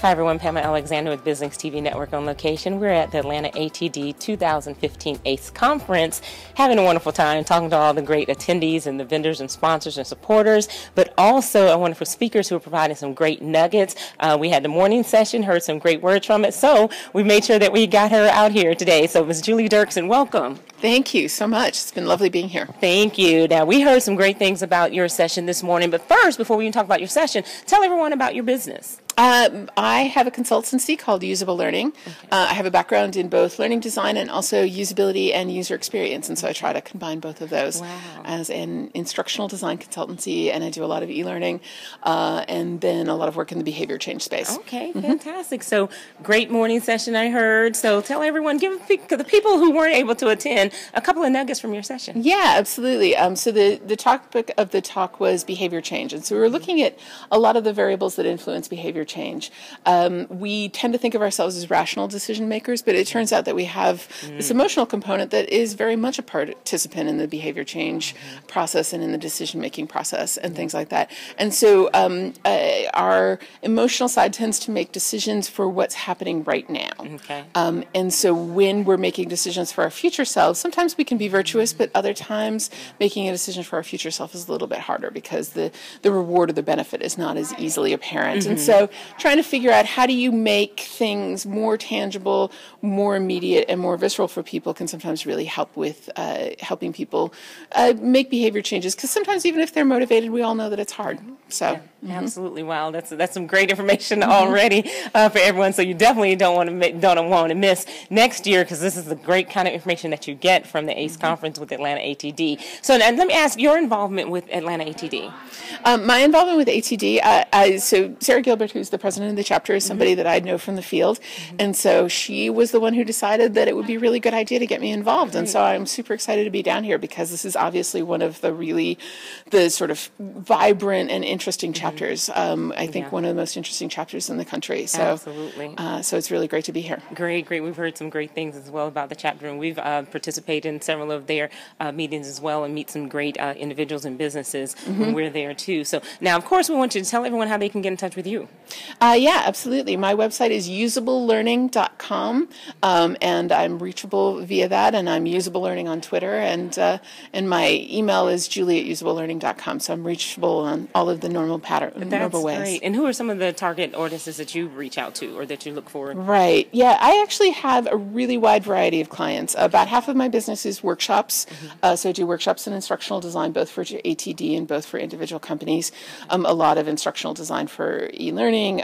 Hi everyone, Pamela Alexander with BizLinks TV Network on location. We're at the Atlanta ATD 2015 ACE Conference, having a wonderful time talking to all the great attendees and the vendors and sponsors and supporters, but also our wonderful speakers who are providing some great nuggets. We had the morning session, heard some great words from it, so we made sure that we got her out here today. So Ms. Julie Dirksen, welcome. Thank you so much. It's been lovely being here. Thank you. Now, we heard some great things about your session this morning, but first, before we even talk about your session, tell everyone about your business. I have a consultancy called Usable Learning. Okay. I have a background in both learning design and also usability and user experience, and so I try to combine both of those as an instructional design consultancy, and I do a lot of e-learning and then a lot of work in the behavior change space. Okay, fantastic. So great morning session I heard. So tell everyone, give the people who weren't able to attend a couple of nuggets from your session. Yeah, absolutely. So the topic of the talk was behavior change, and so we were looking at a lot of the variables that influence behavior change. We tend to think of ourselves as rational decision makers, but it turns out that we have this emotional component that is very much a participant in the behavior change process and in the decision making process and things like that. And so our emotional side tends to make decisions for what's happening right now. Okay. And so when we're making decisions for our future selves, sometimes we can be virtuous, but other times making a decision for our future self is a little bit harder because the reward or the benefit is not as easily apparent. And so trying to figure out how do you make things more tangible, more immediate, and more visceral for people can sometimes really help with helping people make behavior changes. Because sometimes even if they're motivated, we all know that it's hard. So absolutely, wow, that's some great information already for everyone. So you definitely don't want to miss next year, because this is the great kind of information that you get from the ACE conference with Atlanta ATD. So now, let me ask your involvement with Atlanta ATD. My involvement with ATD, so Sarah Gilbert, who's the president of the chapter, is somebody that I know from the field, and so she was the one who decided that it would be a really good idea to get me involved, and so I'm super excited to be down here because this is obviously one of the sort of vibrant and interesting chapters. I think one of the most interesting chapters in the country. So absolutely. So it's really great to be here. Great. We've heard some great things as well about the chapter, and we've participated in several of their meetings as well, and meet some great individuals and businesses when we're there too. So now, of course, we want you to tell everyone how they can get in touch with you. Yeah, absolutely. My website is usablelearning.com, and I'm reachable via that, and I'm Usable Learning on Twitter, and my email is julie@usablelearning.com, so I'm reachable on all of the normal ways. Great. And who are some of the target audiences that you reach out to or that you look for? Right. Yeah, I actually have a really wide variety of clients. About half of my business is workshops, so I do workshops in instructional design, both for ATD and both for individual companies. A lot of instructional design for e-learning,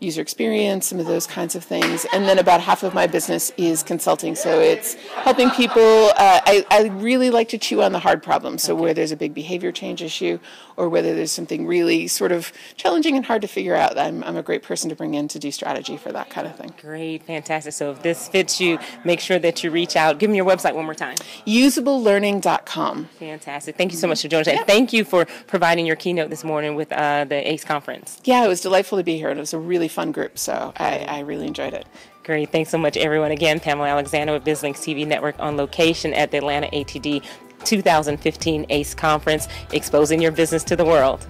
user experience, some of those kinds of things. And then about half of my business is consulting, so it's helping people. I really like to chew on the hard problems, so where there's a big behavior change issue or whether there's something really sort of challenging and hard to figure out, I'm a great person to bring in to do strategy for that kind of thing. Great, fantastic. So if this fits you, make sure that you reach out. Give me your website one more time. Usablelearning.com. Fantastic. Thank you so much for joining us. And thank you for providing your keynote this morning with the ACE conference. Yeah, it was delightful to be here, and it was a really fun group, so I really enjoyed it. Great. Thanks so much, everyone. Again, Pamela Alexander with BizLinks TV Network on location at the Atlanta ATD 2015 ACE Conference, exposing your business to the world.